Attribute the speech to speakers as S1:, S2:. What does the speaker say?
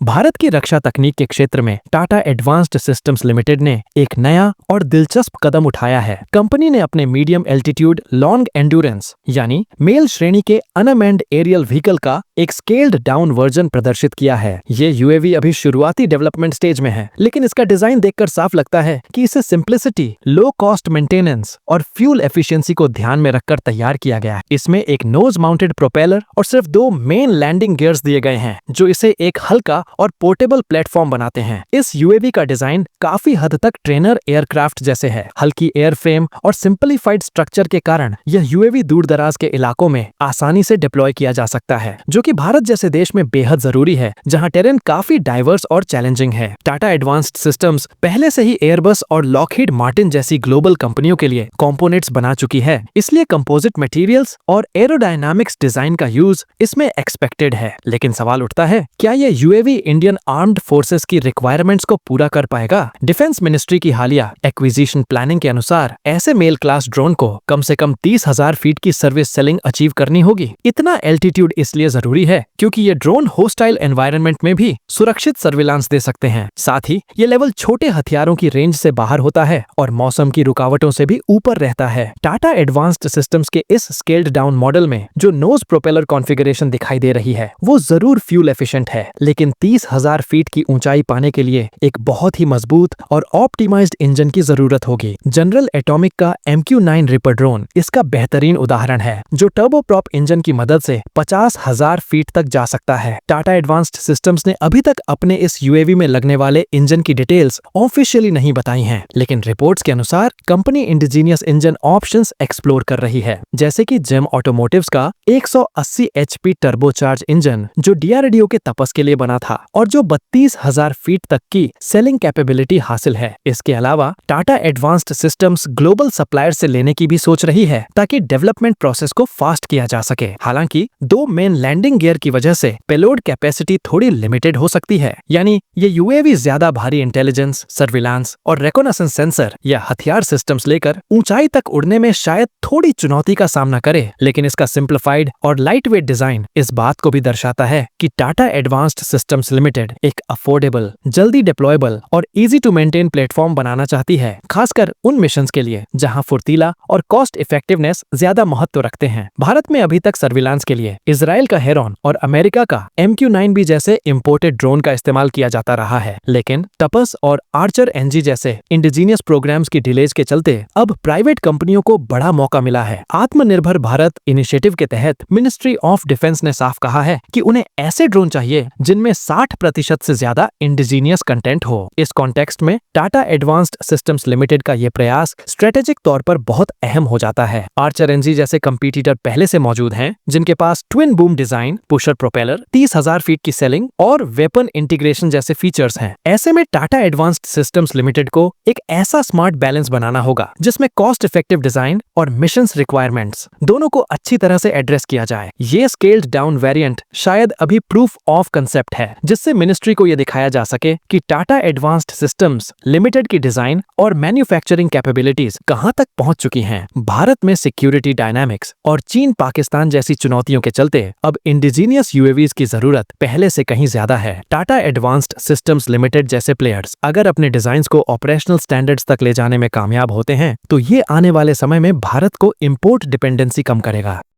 S1: भारत की रक्षा तकनीक के क्षेत्र में टाटा एडवांस्ड सिस्टम्स लिमिटेड ने एक नया और दिलचस्प कदम उठाया है। कंपनी ने अपने मीडियम एल्टीट्यूड लॉन्ग एंड्योरेंस यानी मेल श्रेणी के अनमैन्ड एरियल व्हीकल का एक स्केल्ड डाउन वर्जन प्रदर्शित किया है। ये यूएवी अभी शुरुआती डेवलपमेंट स्टेज में है, लेकिन इसका डिजाइन देखकर साफ लगता है कि इसे सिंप्लिसिटी, लो कॉस्ट मेंटेनेंस और फ्यूल एफिशिएंसी को ध्यान में रखकर तैयार किया गया है। इसमें एक नोज माउंटेड प्रोपेलर और सिर्फ 2 मेन लैंडिंग गियर्स दिए गए हैं, जो इसे एक हल्का और पोर्टेबल प्लेटफॉर्म बनाते हैं। इस यूएवी का डिजाइन काफी हद तक ट्रेनर एयरक्राफ्ट जैसे है। हल्की एयरफ्रेम और सिंपलीफाइड स्ट्रक्चर के कारण यह यूएवी दूर दराज के इलाकों में आसानी से डिप्लॉय किया जा सकता है, जो कि भारत जैसे देश में बेहद जरूरी है, जहां टेरेन काफी डाइवर्स और चैलेंजिंग है। टाटा एडवांस्ड सिस्टम्स पहले से ही एयरबस और लॉकहीड मार्टिन जैसी ग्लोबल कंपनियों के लिए कंपोनेंट्स बना चुकी है, इसलिए कंपोजिट मटेरियल्स और एरोडायनामिक्स डिजाइन का यूज इसमें एक्सपेक्टेड है। लेकिन सवाल उठता है, क्या ये यूएवी इंडियन आर्म्ड फोर्सेस की रिक्वायरमेंट्स को पूरा कर पाएगा? डिफेंस मिनिस्ट्री की हालिया एक्विजिशन प्लानिंग के अनुसार ऐसे मेल क्लास ड्रोन को कम से कम 30,000 फीट की सर्विस सेलिंग अचीव करनी होगी। इतना एल्टीट्यूड इसलिए जरूरी है क्योंकि ये ड्रोन होस्टाइल एनवायरनमेंट में भी सुरक्षित सर्विलांस दे सकते हैं। साथ ही ये लेवल छोटे हथियारों की रेंज से बाहर होता है और मौसम की रुकावटों से भी ऊपर रहता है। टाटा एडवांस्ड सिस्टम्स के इस स्केल्ड डाउन मॉडल में जो नोज प्रोपेलर कॉन्फ़िगरेशन दिखाई दे रही है, वो जरूर फ्यूल एफिशिएंट है, लेकिन 30,000 फीट की ऊंचाई पाने के लिए एक बहुत ही मजबूत और ऑप्टिमाइज्ड इंजन की जरूरत होगी। जनरल एटॉमिक का MQ-9 रिपर ड्रोन इसका बेहतरीन उदाहरण है, जो टर्बोप्रॉप इंजन की मदद से 50,000 फीट तक जा सकता है। टाटा एडवांस्ड सिस्टम्स ने अभी तक अपने इस यूएवी में लगने वाले इंजन की डिटेल्स ऑफिशियली नहीं बताई हैं, लेकिन रिपोर्ट्स के अनुसार company indigenous engine options explore कर रही है, जैसे कि जेम ऑटोमोटिव्स का 180 HP टर्बोचार्ज इंजन, जो डीआरडीओ के तपस के लिए बना था और जो 32,000 फीट तक की सेलिंग कैपेबिलिटी हासिल है। इसके अलावा Tata advanced systems global supplier से लेने की भी सोच रही है, ताकि डेवलपमेंट प्रोसेस को फास्ट किया जा सके। हालांकि 2 मेन लैंडिंग गियर की वजह से पेलोड कैपेसिटी थोड़ी लिमिटेड हो सकती है, यानी ये यूएवी ज्यादा भारी इंटेलिजेंस, सर्विलांस और रेकोनेसेंस सेंसर या हथियार सिस्टम्स लेकर ऊंचाई तक उड़ने में शायद थोड़ी चुनौती का सामना करे। लेकिन इसका सिंप्लीफाइड और लाइट वेट डिजाइन इस बात को भी दर्शाता है कि टाटा एडवांस्ड सिस्टम्स लिमिटेड एक अफोर्डेबल, जल्दी डिप्लॉयबल और इजी टू मेंटेन प्लेटफॉर्म बनाना चाहती है, खासकर उन मिशंस के लिए जहां फुर्तीला और कॉस्ट इफेक्टिवनेस ज्यादा महत्व रखते हैं। भारत में अभी तक सर्विलांस के लिए इजराइल का हेरॉन और अमेरिका का MQ-9B जैसे इंपोर्टेड ड्रोन का इस्तेमाल किया जाता रहा है, लेकिन टपस और आर्चर NG जैसे इंडिजीनियस प्रोग्राम्स की डिलेज के चलते अब प्राइवेट कंपनियों को बड़ा मौका मिला है। आत्मनिर्भर भारत इनिशिएटिव के तहत मिनिस्ट्री ऑफ डिफेंस ने साफ कहा है कि उन्हें ऐसे ड्रोन चाहिए जिनमें 60% से ज्यादा इंडिजीनियस कंटेंट हो। इस कॉन्टेक्स्ट में टाटा एडवांस्ड सिस्टम्स लिमिटेड का ये प्रयास स्ट्रेटेजिक तौर पर बहुत अहम हो जाता है। आर्चर NG जैसे कंपीटिटर पहले से मौजूद हैं, जिनके पास twin boom design, pusher propeller, 30,000 feet की सेलिंग और वेपन इंटीग्रेशन जैसे फीचर्स हैं। ऐसे में टाटा एडवांस्ड सिस्टम्स लिमिटेड को एक ऐसा स्मार्ट बैलेंस बनाना होगा जिसमें कॉस्ट इफेक्टिव डिजाइन और मिशंस रिक्वायरमेंट्स दोनों को अच्छी तरह से एड्रेस किया जाए। ये स्केल्ड डाउन वेरिएंट शायद अभी प्रूफ ऑफ कंसेप्ट है, जिससे मिनिस्ट्री को यह दिखाया जा सके कि टाटा एडवांस्ड सिस्टम्स लिमिटेड की डिजाइन और मैन्युफैक्चरिंग कैपेबिलिटीज कहां तक पहुंच चुकी हैं। भारत में सिक्योरिटी डायनामिक्स और चीन पाकिस्तान जैसी चुनौतियों के चलते अब इंडिजीनियस यूएवीज की जरूरत पहले से कहीं ज्यादा है। टाटा एडवांस्ड सिस्टम्स लिमिटेड जैसे प्लेयर्स अगर अपने डिजाइन्स को ऑपरेशनल स्टैंडर्ड्स तक ले जाने में कामयाब होते हैं, तो ये आने वाले समय में भारत को इंपोर्ट डिपेंडेंसी कम करेगा।